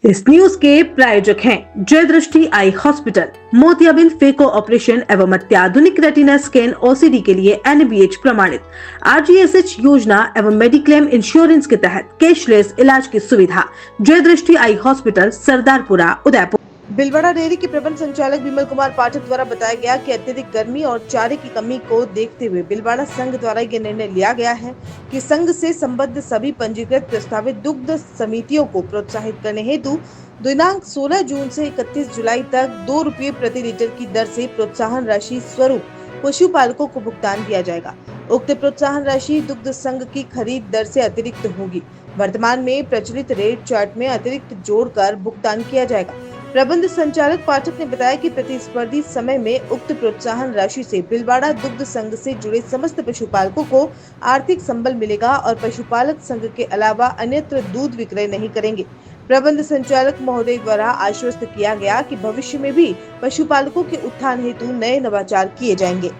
इस न्यूज के प्रायोजक हैं जय दृष्टि आई हॉस्पिटल, मोतियाबिंद फेको ऑपरेशन एवं अत्याधुनिक रेटिना स्कैन ओसीडी के लिए NABH प्रमाणित RGSH योजना एवं मेडिक्लेम इंश्योरेंस के तहत कैशलेस इलाज की सुविधा। जय दृष्टि eye hospital, Sardarpura, Udaipur. Bhilwara dairy के प्रबंध संचालक विमल कुमार पाठक द्वारा बताया गया कि अत्यधिक गर्मी और चारे की कमी को देखते हुए भीलवाड़ा संघ द्वारा ये निर्णय लिया गया है कि संघ से संबद्ध सभी पंजीकृत प्रस्तावित दुग्ध समितियों को प्रोत्साहित करने हेतु दिनांक 16 जून से 31 जुलाई तक 2 रुपये प्रति लीटर की दर से प्रोत्साहन राशि स्वरूप पशुपालकों को भुगतान किया जाएगा। उक्त प्रोत्साहन राशि दुग्ध संघ की खरीद दर से अतिरिक्त होगी। वर्तमान में प्रचलित रेट चार्ट में अतिरिक्त जोड़कर भुगतान किया जाएगा। प्रबंध संचालक पाठक ने बताया कि प्रतिस्पर्धी समय में उक्त प्रोत्साहन राशि से भीलवाड़ा दुग्ध संघ से जुड़े समस्त पशुपालकों को आर्थिक संबल मिलेगा और पशुपालक संघ के अलावा अन्यत्र दूध विक्रय नहीं करेंगे। प्रबंध संचालक महोदय द्वारा आश्वस्त किया गया कि भविष्य में भी पशुपालकों के उत्थान हेतु नए नवाचार किए जाएंगे।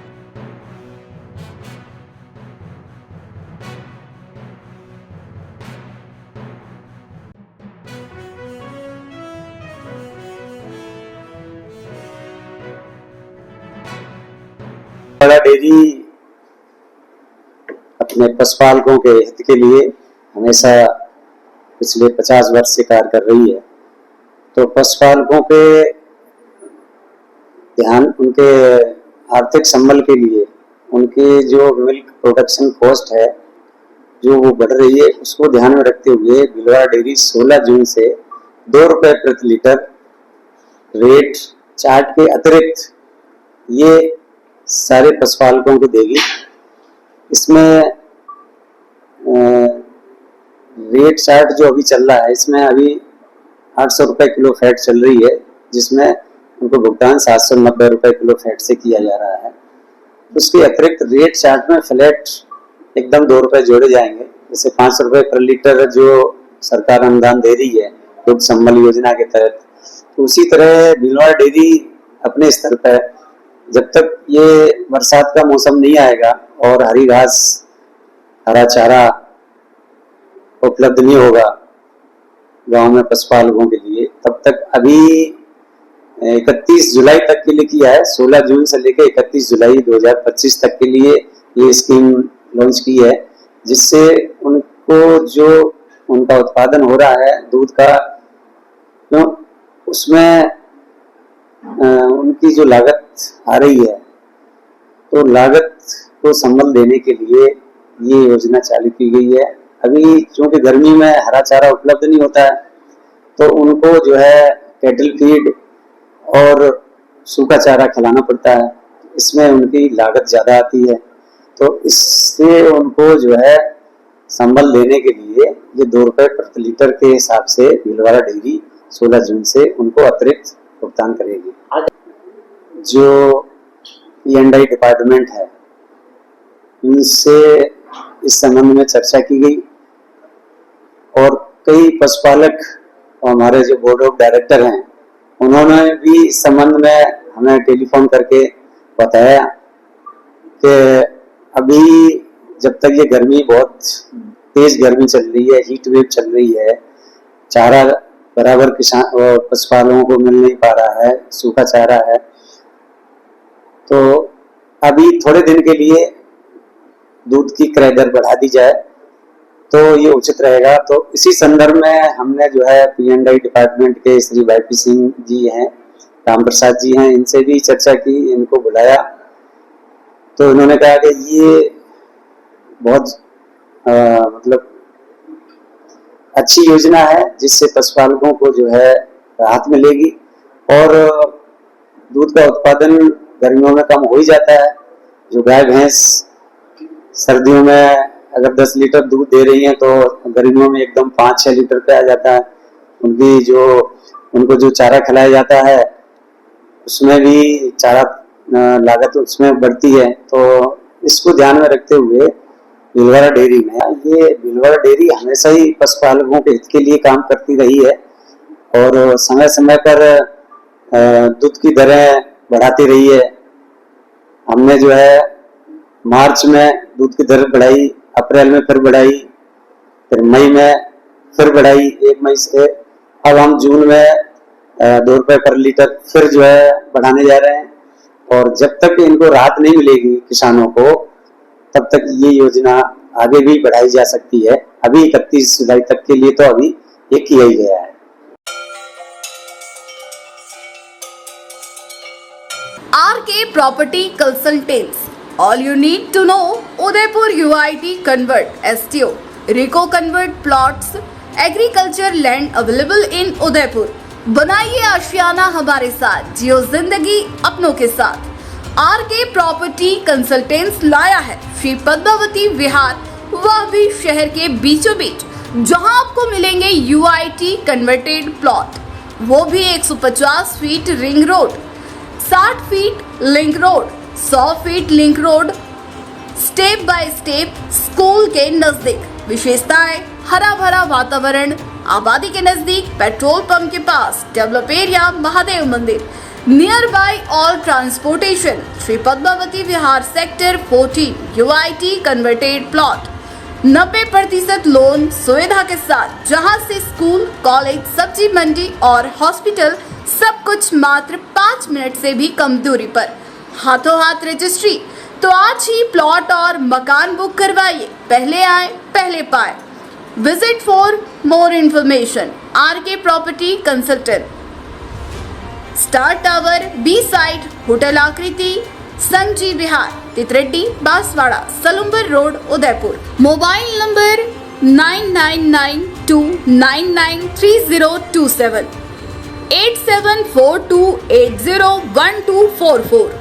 भीलवाड़ा डेयरी अपने पशुपालकों के हित के लिए हमेशा पिछले 50 वर्ष से कार्य कर रही है। तो पशुपालकों के ध्यान, उनके आर्थिक संबल के लिए उनके जो मिल्क प्रोडक्शन कॉस्ट है जो वो बढ़ रही है, उसको ध्यान में रखते हुए भीलवाड़ा डेयरी 16 जून से 2 रुपये प्रति लीटर रेट चार्ट के अतिरिक्त ये सारे पशुपालकों को देगी। इसमें रेट चार्ट जो अभी चल रहा है, इसमें अभी 800 रुपये किलो फैट चल रही है, जिसमें उनको भुगतान 790 रुपये किलो फैट से किया जा रहा है। उसके अतिरिक्त रेट चार्ट में फ्लैट एकदम 2 रुपये जोड़े जाएंगे। जैसे 500 रुपये पर लीटर जो सरकार अनुदान दे रही है दुग्ध संबल योजना के तहत, तो उसी तरह भीलवाड़ा डेयरी अपने स्तर पर जब तक ये बरसात का मौसम नहीं आएगा और हरी घास, हरा चारा उपलब्ध नहीं होगा गांव में पशुपालकों के लिए, तब तक अभी 31 जुलाई तक के लिए किया है। 16 जून से लेकर 31 जुलाई 2025 तक के लिए ये स्कीम लॉन्च की है, जिससे उनको जो उनका उत्पादन हो रहा है दूध का, तो उसमें उनकी जो लागत आ रही है, तो लागत को संबल देने के लिए ये योजना चालू की गई है। अभी चूंकि गर्मी में हरा चारा उपलब्ध नहीं होता है, तो उनको जो है कैटल फीड और सूखा चारा खिलाना पड़ता है, इसमें उनकी लागत ज़्यादा आती है। तो इससे उनको जो है संबल देने के लिए ये 2 रुपये प्रति लीटर के हिसाब से भीलवाड़ा डेयरी 16 जून से उनको अतिरिक्त भुगतान करेगी। जो P&I डिपार्टमेंट है, इनसे इस संबंध में चर्चा की गई और कई पशुपालक और हमारे जो बोर्ड ऑफ डायरेक्टर हैं, उन्होंने भी इस संबंध में हमें टेलीफोन करके बताया कि अभी जब तक ये गर्मी, बहुत तेज गर्मी चल रही है, हीट वेव चल रही है, चारा बराबर किसान और पशुपालकों को मिल नहीं पा रहा है, सूखा चारा है, तो अभी थोड़े दिन के लिए दूध की क्रय दर बढ़ा दी जाए तो ये उचित रहेगा। तो इसी संदर्भ में हमने जो है P&I डिपार्टमेंट के श्री YP सिंह जी हैं, राम प्रसाद जी हैं, इनसे भी चर्चा की, इनको बुलाया। तो इन्होंने कहा कि ये बहुत मतलब अच्छी योजना है, जिससे पशुपालकों को जो है राहत मिलेगी और दूध का उत्पादन गर्मियों में कम हो ही जाता है। जो गाय भैंस सर्दियों में अगर 10 लीटर दूध दे रही हैं, तो गर्मियों में एकदम 5-6 लीटर पे आ जाता है। उनको जो चारा खिलाया जाता है, उसमें भी चारा लागत उसमें बढ़ती है। तो इसको ध्यान में रखते हुए भीलवाड़ा डेयरी में, ये भीलवाड़ा डेयरी हमेशा ही पशुपालकों के हित के लिए काम करती रही है और समय समय पर दूध की दरें बढ़ाती रही है। हमने जो है मार्च में दूध की दर बढ़ाई, अप्रैल में फिर बढ़ाई, फिर मई में फिर बढ़ाई 1 मई से, अब हम जून में 2 रुपए पर लीटर फिर जो है बढ़ाने जा रहे हैं, और जब तक इनको राहत नहीं मिलेगी किसानों को, तब तक ये योजना आगे भी बढ़ाई जा सकती है। अभी 31 जुलाई तक के लिए तो अभी ये किया ही गया है। RK Property Consultants. All you need to know: Udaipur UIT Convert STO, Rico Convert Plots, Agriculture Land available in Udaipur. बनाइए आशियाना हमारे साथ, जियो जिंदगी अपनों के साथ। RK Property Consultants लाया है श्री पद्मावती विहार, वह भी शहर के बीचों बीच, जहां आपको मिलेंगे UIT कन्वर्टेड प्लॉट, वो भी 150 feet ring road, 60 feet link road, 100 feet link road, step by step school के नजदीक। विशेषताएं: हरा भरा वातावरण, आबादी के नजदीक, पेट्रोल पंप के पास, डेवलप एरिया, महादेव मंदिर, near by all transportation. Shri Padmavati Vihar sector 14 UIT converted plot, 90% loan सुविधा के साथ, जहां से स्कूल, कॉलेज, सब्जी मंडी और हॉस्पिटल सब कुछ मात्र 5 मिनट से भी कम दूरी पर। हाथों हाथ रजिस्ट्री। तो आज ही प्लॉट और मकान बुक करवाइए, पहले आए पहले पाए। Visit for more information RK property consultant, star tower, B side, hotel Aakriti, Sanjay Vihar, Titardi, Banswara, Salumbar road, Udaipur. Mobile number 9992993027, 8742801244।